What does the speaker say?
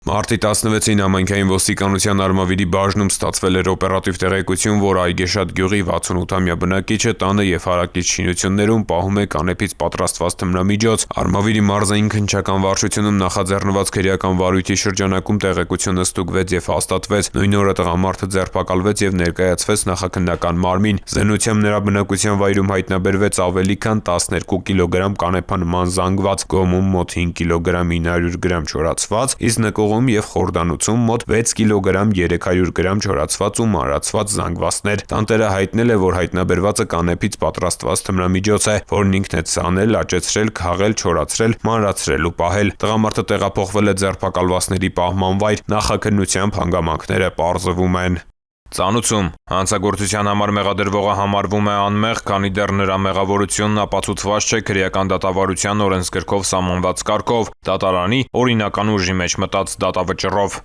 Մարտի 16-ին համայնքային ոստիկանության Արմավիրի բաժնում ստացվել էր օպերատիվ տեղեկություն, որ Այգեշատ գյուղի 68-ամյա բնակիչը տանը և հարակից շինություններում պահում է կանեփից պատրաստված թմրամիջոց։ Արմավիրի մարզային քննչական վարչությունում նախաձեռնված քրեական վարույթի շրջանակում տեղեկությունը ստուգվեց և հաստատվեց։ Նույն օրը տղամարդը ձերբակալվեց և ներկայացվեց նախաքննական մարմին։ Զեննությամբ նրա բնակության վայրում հայտնաբերվեց ավելի քան 12 կիլոգրամ կանեփանման զանգված, գոմում մոտ 5 կիլոգրամ 900 գրամ չորացված, իսկ նկուղում և խորդանոցում մոտ 6 կիլոգրամ 300 գրամ չորացված ու մանրացված զանգվածներ։ Տանտերը հայտնել է, որ հայտնաբերվածը կանեփից պատրաստված թմրամիջոց է, որն ինքն է ցանել, աճեցրել, քաղել, չորացրել, մանրացրել ու պահել։ Տղամարդը տեղափոխվել է ձերբակալվածների պահման վայր։ Նախաքննությամբ հանգամանքները պարզվում են։ Ծանուցում հանցագործության համար մեղադրվողը համարվում է անմեղ, քանի դեռ նրա մեղավորությունն ապացուցված չէ քրեական դատավարության օրենսգրքով սահմանված կարգով՝ դատարանի օրինական ուժի մեջ մտած դատավճռով։